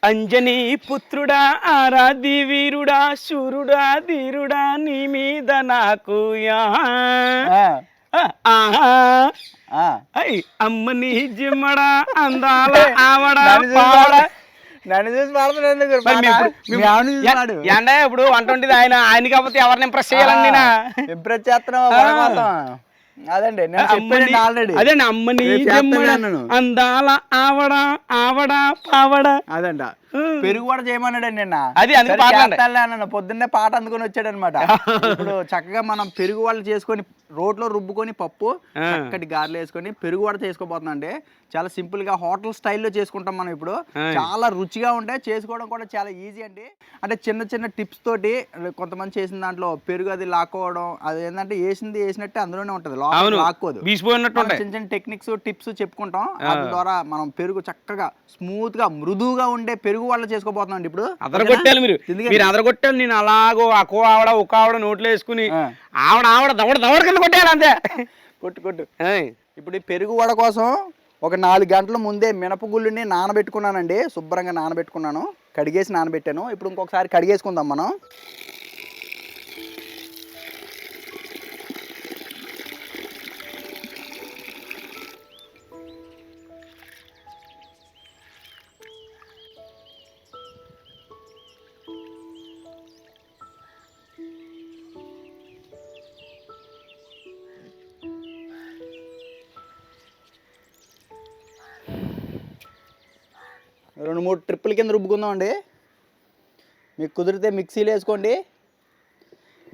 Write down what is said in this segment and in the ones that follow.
అంజనీ పుత్రుడా ఆరాధి వీరుడా శూరుడా ధీరుడా నీ మీద నాకు అమ్మని జిమ్మడా అందాల ఆవడా నన్ను చూసి పాడుతున్నాడు ఎండ ఇప్పుడు 120 ఆయన కాకపోతే ఎవరిని ఇంప్రెస్ చేయాలండి ఇంప్రెస్ చేస్తున్నావు అదండి ఆల్రెడీ అదండి అమ్మని అందాల ఆవడా ఆవడా పావడా అదంట పెరుగు కూడా చేయమన్నాడండి నిన్న అది అన్న పొద్దున్నే పాట అందుకొని వచ్చాడు అనమాట ఇప్పుడు చక్కగా మనం పెరుగు వాళ్ళు చేసుకొని రోట్లో రుబ్బుకొని పప్పు చక్కటి గారెలు వేసుకొని పెరుగు వడ చేసుకోబోతున్నాం అండి. చాలా సింపుల్ గా హోటల్ స్టైల్లో చేసుకుంటాం మనం ఇప్పుడు. చాలా రుచిగా ఉంటాయి, చేసుకోవడం కూడా చాలా ఈజీ అండి. అంటే చిన్న చిన్న టిప్స్ తోటి కొంతమంది చేసిన దాంట్లో పెరుగు అది లాక్కోవడం, అది ఏంటంటే వేసినట్టే అందులోనే ఉంటది, లాక్కోదు. చిన్న చిన్న టెక్నిక్స్ టిప్స్ చెప్పుకుంటాం. దాని ద్వారా మనం పెరుగు చక్కగా స్మూత్ గా మృదువుగా ఉండే పెరుగు వాళ్ళు చేసుకోబోతున్నాం అండి. ఇప్పుడు అదరగొట్టాలి మీరు అదరగొట్టాలి. నేను అలాగో అకో ఆవడ ఒక ఆవడ నోట్లో వేసుకుని ఆవడ దవడ కింద కొట్టేయాలి అంతే. కొట్టు ఇప్పుడు ఈ పెరుగు వడ కోసం ఒక 4 గంటల ముందే మినపగుళ్ళుని నానబెట్టుకున్నానండి. శుభ్రంగా నానబెట్టుకున్నాను, కడిగేసి నానబెట్టాను. ఇప్పుడు ఇంకొకసారి కడిగేసుకుందాం మనం. రెండు 3 ట్రిప్పుల కింద రుబ్బుకుందాం అండి. మీకు కుదిరితే మిక్సీలో వేసుకోండి,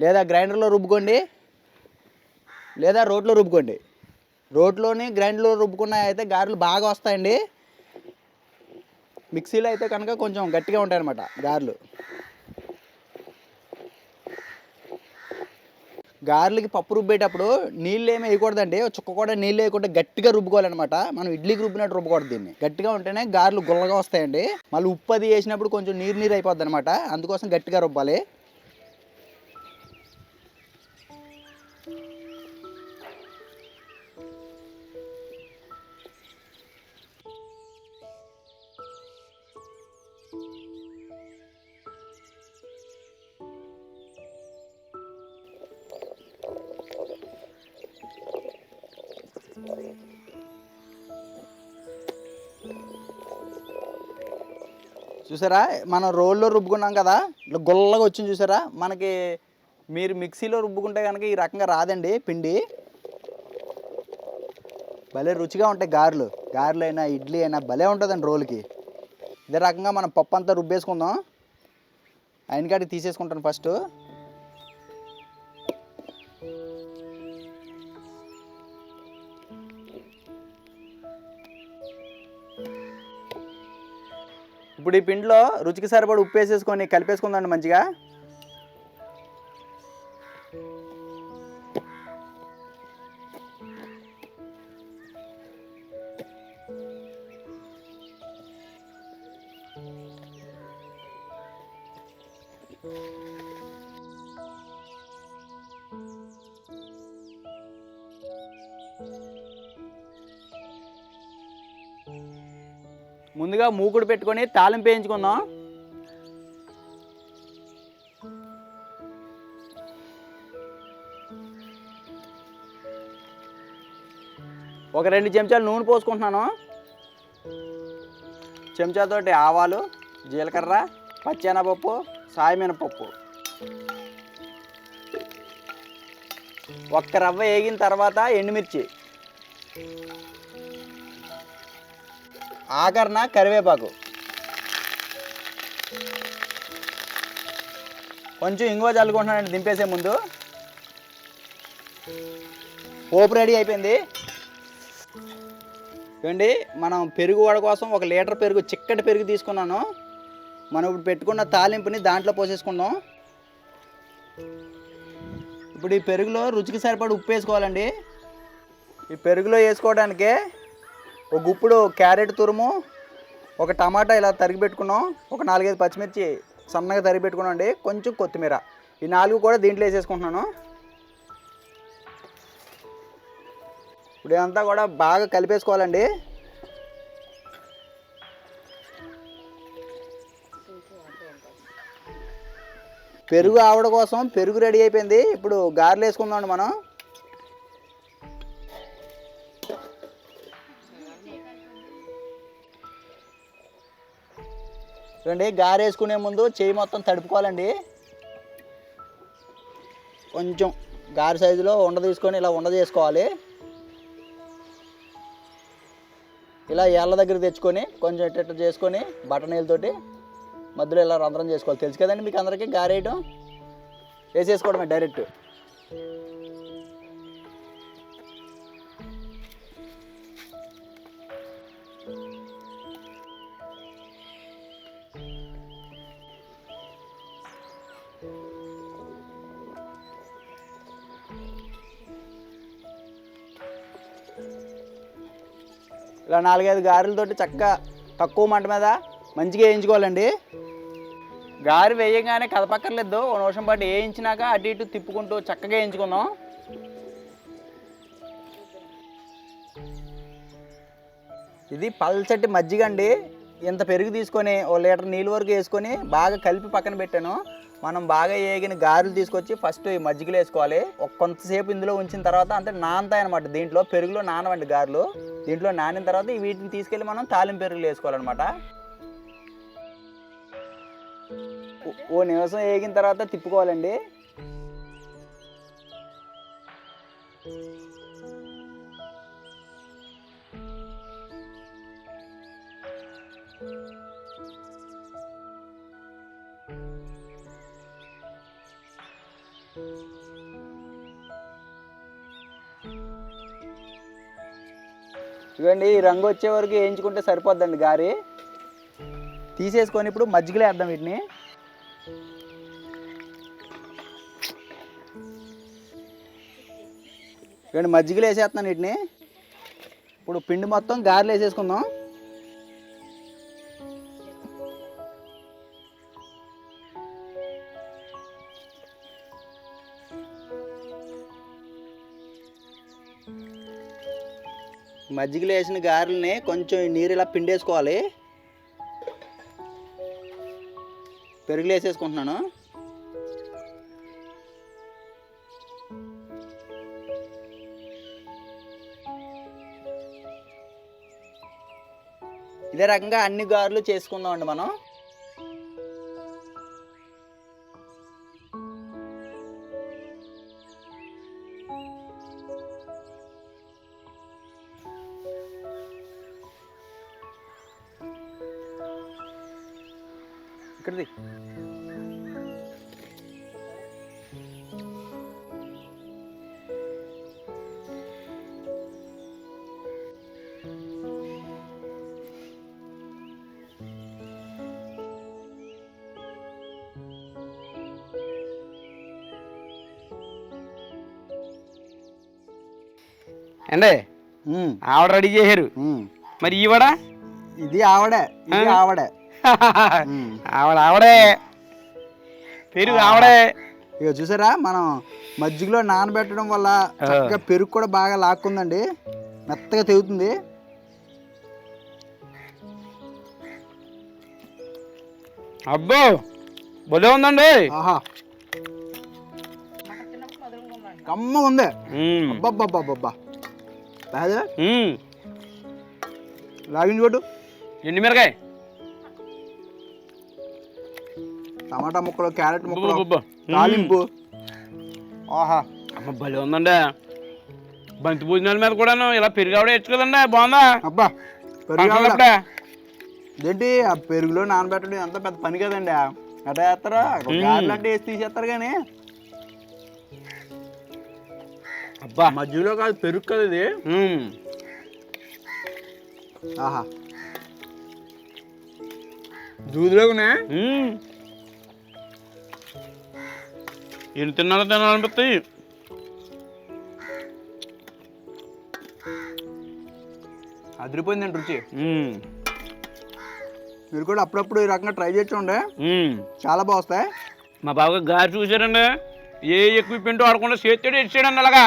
లేదా గ్రైండర్లో రుబ్బుకోండి, లేదా రోట్లో రుబ్బుకోండి. రోట్లోని గ్రైండర్లో రుబ్బుకున్న అయితే గారెలు బాగా వస్తాయండి. మిక్సీలో అయితే కనుక కొంచెం గట్టిగా ఉంటాయన్నమాట గారెలు. గారెలకి పప్పు రుబ్బేటప్పుడు నీళ్ళు ఏమి వేయకూడదండి, చుక్క కూడా నీళ్ళు వేయకుండా గట్టిగా రుబ్బుకోవాలన్నమాట. మనం ఇడ్లీకి రుబ్బినట్టు రుబ్బకూడదు. దీన్ని గట్టిగా ఉంటేనే గారెలు గుల్లగా వస్తాయండి. మళ్ళీ ఉప్పు అది వేసినప్పుడు కొంచెం నీరు అయిపోద్ది అనమాట, అందుకోసం గట్టిగా రుబ్బాలి. చూసారా, మనం రోల్లో రుబ్బుకున్నాం కదా, ఇట్లా గుల్లగా వచ్చింది చూసారా. మనకి మీరు మిక్సీలో రుబ్బుకుంటే కనుక ఈ రకంగా రాదండి పిండి. భలే రుచిగా ఉంటాయి గారెలు అయినా ఇడ్లీ అయినా భలే ఉంటుందండి రోలుకి. ఇదే రకంగా మనం పప్పు అంతా రుబ్బేసుకుందాం. ఆయనకాడికి తీసేసుకుంటాను ఫస్ట్. ఇప్పుడు ఈ పిండిలో రుచికి సరిపడి ఉప్పు వేసేసుకొని కలిపేసుకుందండి మంచిగా. ముందుగా మూకుడు పెట్టుకొని తాలింపు వేయించుకుందాం. ఒక 2 చెంచాలు నూనె పోసుకుంటున్నాను. చెంచాతోటి ఆవాలు, జీలకర్ర, పచ్చెనపప్పు, సాయమినపప్పు. ఒక్క రవ్వ వేగిన తర్వాత ఎండుమిర్చి, ఆఖరణ కరివేపాకు, కొంచెం ఇంగువ చల్లుకుంటున్నానండి దింపేసే ముందు. పోపు రెడీ అయిపోయింది. చూడండి, మనం పెరుగు వడ కోసం 1 లీటర్ పెరుగు, చిక్కటి పెరుగు తీసుకున్నాను. మనం ఇప్పుడు పెట్టుకున్న తాలింపుని దాంట్లో పోసేసుకుందాం. ఇప్పుడు ఈ పెరుగులో రుచికి సరిపడి ఉప్పు వేసుకోవాలండి. ఈ పెరుగులో వేసుకోవడానికే ఒక గుప్పుడు క్యారెట్ తురుము, ఒక టమాటా ఇలా తరిగి పెట్టుకున్నాం, ఒక 4-5 పచ్చిమిర్చి సన్నగా తరిగి పెట్టుకున్నాం అండి, కొంచెం కొత్తిమీర. ఈ 4 కూడా దీంట్లో వేసేసుకుంటున్నాను. ఇప్పుడు ఇదంతా కూడా బాగా కలిపేసుకోవాలండి. పెరుగు ఆవిడ కోసం పెరుగు రెడీ అయిపోయింది. ఇప్పుడు గారెలు వేసుకుందాం మనం. చూడండి, గారె వేసుకునే ముందు చెయ్యి మొత్తం తడుపుకోవాలండి. కొంచెం గారె సైజులో ఉండ తీసుకొని ఇలా ఉండ చేసుకోవాలి. ఇలా ఏళ్ళ దగ్గర తెచ్చుకొని కొంచెం ఇట్ట చేసుకొని బటనీలతోటి మధ్యలో ఇలా రంధ్రం చేసుకోవాలి. తెలుసు కదండి మీకు అందరికీ గారె వేయడం. వేసేసుకోవడమే డైరెక్ట్. ఇలా 4-5 గారెలతోటి చక్కగా తక్కువ మంట మీద మంచిగా వేయించుకోవాలండి. గారె వేయగానే కదపక్కర్లేదు. 1 నిమిషం పాటు వేయించినాక అటు ఇటు తిప్పుకుంటూ చక్కగా వేయించుకుందాం. ఇది పల్చటి మజ్జిగ అండి. ఇంత పెరుగు తీసుకొని 1 లీటర్ నీళ్ళు వరకు వేసుకొని బాగా కలిపి పక్కన పెట్టాను. మనం బాగా వేగిన గారెలు తీసుకొచ్చి ఫస్ట్ ఈ మజ్జిగలో వేసుకోవాలి. కొంతసేపు ఇందులో ఉంచిన తర్వాత అంటే నానతాయి అనమాట. దీంట్లో పెరుగులో నానవండి గారెలు. దీంట్లో నానిన తర్వాత వీటిని తీసుకెళ్ళి మనం తాలింపు పెరుగులు వేసుకోవాలన్నమాట. 1 నిమిషం వేగిన తర్వాత తిప్పుకోవాలండి. చూడండి, ఈ రంగు వచ్చే వరకు వేయించుకుంటే సరిపోద్దండి గారి. తీసేసుకొని ఇప్పుడు మజ్జిగలో వేద్దాం వీటిని. చూడండి, మజ్జిగలో వేసేస్తున్నాను వీటిని. ఇప్పుడు పిండి మొత్తం గారెలు వేసేసుకుందాం. మజ్జిగలో వేసిన గారెల్ని కొంచెం నీరు ఇలా పిండేసుకోవాలి. పెరుగులు వేసేసుకుంటున్నాను. ఇదే రకంగా అన్ని గారెలు చేసుకుందాం అండి మనం. ఇక్కడది అండి ఆవిడ రెడీ చేశారు. మరి ఈవిడ ఇది ఆవిడే, ఇది ఆవిడే. ఆవిడే పెరుగు ఆవిడే. ఇక చూసారా, మనం మజ్జిగలో నానబెట్టడం వల్ల చక్కగా పెరుగు కూడా బాగా లాక్కుందండి. మెత్తగా తెగుతుంది. అబ్బో భలే ఉందండి. ఆహా, కమ్మ ఉంది. అబ్బబ్బబ్బబ్బా, లాగించుకోటు. ఎండుమిరకాయ, టమాటా ముక్కలు, క్యారెట్ ముక్కలు, తాలింపు. ఆహా, అమ్మ భలే ఉందండి. బంతి భోజనాల మీద కూడాను ఇలా పెరుగు ఆవిడ వేయచ్చు కదండి. బాగుందా? అబ్బా, పెరుగు ఏంటి ఆ పెరుగులో నానబెట్టడం ఎంత పెద్ద పని కదండి. అట్లా వేస్తారా? గారెలు అంటే వేసి తీసేస్తారు కానీ అబ్బా మధ్యలో కాదు, పెరుగు కదా ఇది. ఆహా, దూదులోనే ఎన్ని తినాలనిపిస్తాయి. అదిరిపోయిందండి రుచి. మీరు కూడా అప్పుడప్పుడు ఈ రకంగా ట్రై చేయండి, చాలా బాగుస్తాయి. మా బాబు గారి చూసారండి, ఏ ఎక్విప్మెంట్ ఆడకుండా చేతితో ఇచ్చాడండి. అలాగా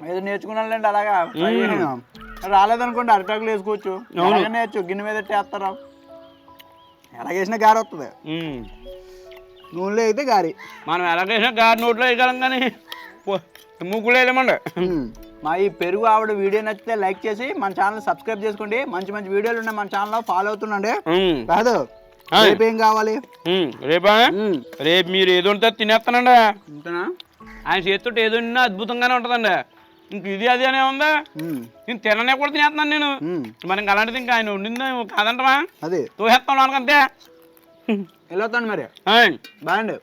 ఏదో నేర్చుకున్నానండి. అలాగా రాలేదనుకోండి, అరటాకులు వేసుకోవచ్చు. నేర్చు గిన్నె మీద వేస్తారా, ఎలాగేసినా గారి వస్తుంది. నూనెలో అయితే గారి. మనం ఎలాగైనా గారి నోట్లో వేయగలం కానీ మూకులు వేయలేమండి. మా ఈ పెరుగు ఆవిడ వీడియో నచ్చితే లైక్ చేసి మన ఛానల్ సబ్స్క్రైబ్ చేసుకోండి. మంచి మంచి వీడియోలు ఉన్నాయి మన ఛానల్లో, ఫాలో అవుతుండండి. కాదు రేపు ఏం కావాలి? రేపా రేపు మీరు ఏదో ఉంటే తినేస్తానండి. ఉంటున్నా ఆయన చేస్తుంటే ఏదో ఉన్నా అద్భుతంగానే ఉంటుందండి. ఇంక ఇది అది అనే ఉందా, నేను తిననే కూడా తినేస్తున్నాను నేను. మరి ఇంకా అలాంటిది ఇంకా ఆయన ఉండింది కాదంటమా, అదే తోసేస్తాం అంతే. వెళ్ళొస్తాను మరి. బాయ్ అండి.